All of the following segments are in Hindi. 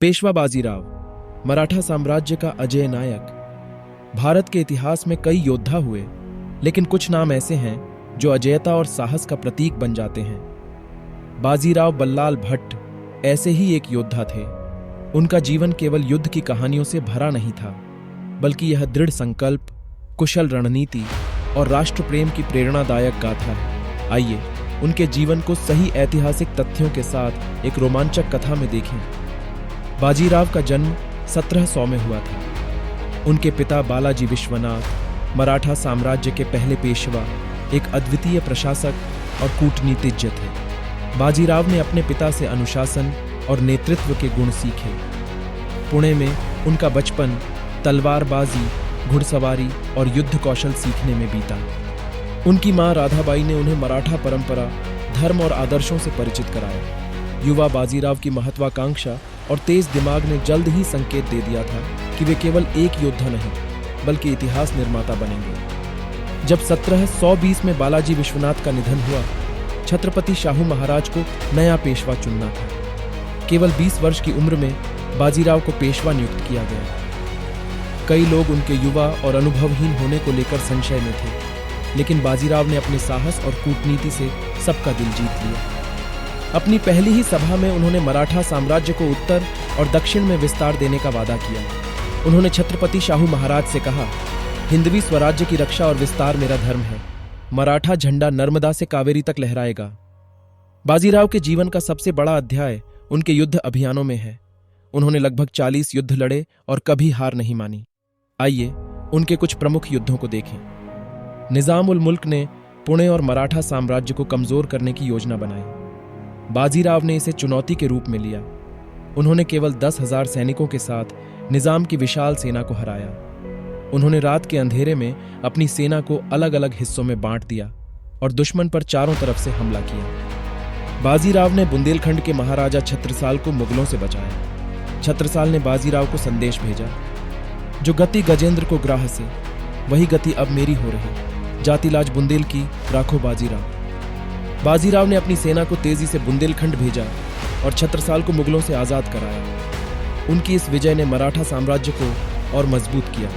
पेशवा बाजीराव, मराठा साम्राज्य का अजेय नायक। भारत के इतिहास में कई योद्धा हुए, लेकिन कुछ नाम ऐसे हैं जो अजेयता और साहस का प्रतीक बन जाते हैं। बाजीराव बल्लाल भट्ट ऐसे ही एक योद्धा थे। उनका जीवन केवल युद्ध की कहानियों से भरा नहीं था, बल्कि यह दृढ़ संकल्प, कुशल रणनीति और राष्ट्र प्रेम की प्रेरणादायक गाथा है। आइए उनके जीवन को सही ऐतिहासिक तथ्यों के साथ एक रोमांचक कथा में देखें। बाजीराव का जन्म 1700 में हुआ था। उनके पिता बालाजी विश्वनाथ मराठा साम्राज्य के पहले पेशवा, एक अद्वितीय प्रशासक और कूटनीतिज्ञ थे। बाजीराव ने अपने पिता से अनुशासन और नेतृत्व के गुण सीखे। पुणे में उनका बचपन तलवारबाजी, घुड़सवारी और युद्ध कौशल सीखने में बीता। उनकी मां राधाबाई ने उन्हें मराठा परंपरा, धर्म और आदर्शों से परिचित कराया। युवा बाजीराव की महत्वाकांक्षा और तेज दिमाग ने जल्द ही संकेत दे दिया था कि वे केवल एक योद्धा नहीं, बल्कि इतिहास निर्माता बनेंगे। जब 1720 में बालाजी विश्वनाथ का निधन हुआ, छत्रपति शाहू महाराज को नया पेशवा चुनना था। केवल 20 वर्ष की उम्र में बाजीराव को पेशवा नियुक्त किया गया। कई लोग उनके युवा और अनुभवहीन होने को लेकर संशय में थे, लेकिन बाजीराव ने अपने साहस और कूटनीति से सबका दिल जीत लिया। अपनी पहली ही सभा में उन्होंने मराठा साम्राज्य को उत्तर और दक्षिण में विस्तार देने का वादा किया। उन्होंने छत्रपति शाहू महाराज से कहा, हिंदवी स्वराज्य की रक्षा और विस्तार मेरा धर्म है। मराठा झंडा नर्मदा से कावेरी तक लहराएगा। बाजीराव के जीवन का सबसे बड़ा अध्याय उनके युद्ध अभियानों में है। उन्होंने लगभग 40 युद्ध लड़े और कभी हार नहीं मानी। आइए उनके कुछ प्रमुख युद्धों को देखें। निजाम उल मुल्क ने पुणे और मराठा साम्राज्य को कमजोर करने की योजना बनाई। बाजीराव ने इसे चुनौती के रूप में लिया। उन्होंने केवल 10,000 सैनिकों के साथ निजाम की विशाल सेना को हराया। उन्होंने रात के अंधेरे में अपनी सेना को अलग अलग हिस्सों में बांट दिया और दुश्मन पर चारों तरफ से हमला किया। बाजीराव ने बुंदेलखंड के महाराजा छत्रसाल को मुगलों से बचाया। छत्रसाल ने बाजीराव को संदेश भेजा, जो गति गजेंद्र को ग्राह से, वही गति अब मेरी हो रही। जातिलाज बुंदेल की, राखो बाजीराव। बाजीराव ने अपनी सेना को तेजी से बुंदेलखंड भेजा और छत्रसाल को मुगलों से आजाद कराया। उनकी इस विजय ने मराठा साम्राज्य को और मजबूत किया।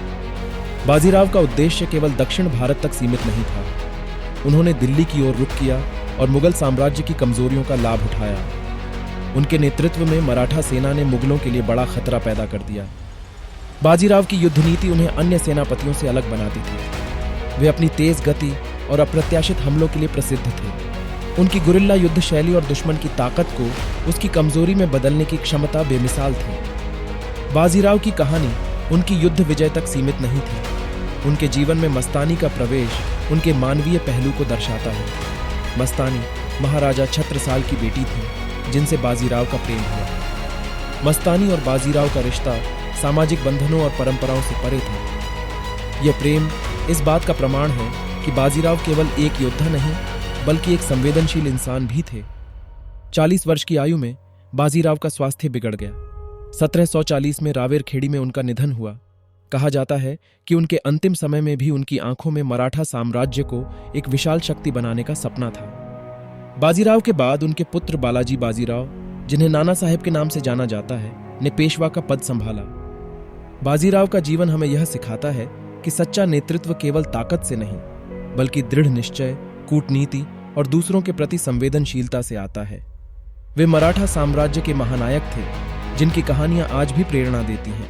बाजीराव का उद्देश्य केवल दक्षिण भारत तक सीमित नहीं था। उन्होंने दिल्ली की ओर रुख किया और मुगल साम्राज्य की कमजोरियों का लाभ उठाया। उनके नेतृत्व में मराठा सेना ने मुगलों के लिए बड़ा खतरा पैदा कर दिया। बाजीराव की युद्ध नीति उन्हें अन्य सेनापतियों से अलग बनाती थी। वे अपनी तेज गति और अप्रत्याशित हमलों के लिए प्रसिद्ध थे। उनकी गुरिल्ला युद्ध शैली और दुश्मन की ताकत को उसकी कमजोरी में बदलने की क्षमता बेमिसाल थी। बाजीराव की कहानी उनकी युद्ध विजय तक सीमित नहीं थी। उनके जीवन में मस्तानी का प्रवेश उनके मानवीय पहलू को दर्शाता है। मस्तानी महाराजा छत्रसाल की बेटी थी, जिनसे बाजीराव का प्रेम हुआ। मस्तानी और बाजीराव का रिश्ता सामाजिक बंधनों और परंपराओं से परे था। यह प्रेम इस बात का प्रमाण है कि बाजीराव केवल एक योद्धा नहीं, बल्कि एक संवेदनशील इंसान भी थे। 40 वर्ष की आयु में बाजीराव का स्वास्थ्य बिगड़ गया। 1740 में रावेर खेड़ी में उनका निधन हुआ। कहा जाता है कि उनके अंतिम समय में भी उनकी आंखों में मराठा साम्राज्य को एक विशाल शक्ति बनाने का सपना था। बाजीराव के बाद उनके पुत्र बालाजी बाजीराव, जिन्हें नाना साहेब के नाम से जाना जाता है, ने पेशवा का पद संभाला। बाजीराव का जीवन हमें यह सिखाता है कि सच्चा नेतृत्व केवल ताकत से नहीं, बल्कि दृढ़ निश्चय, कूटनीति और दूसरों के प्रति संवेदनशीलता से आता है। वे मराठा साम्राज्य के महानायक थे, जिनकी कहानियां आज भी प्रेरणा देती हैं।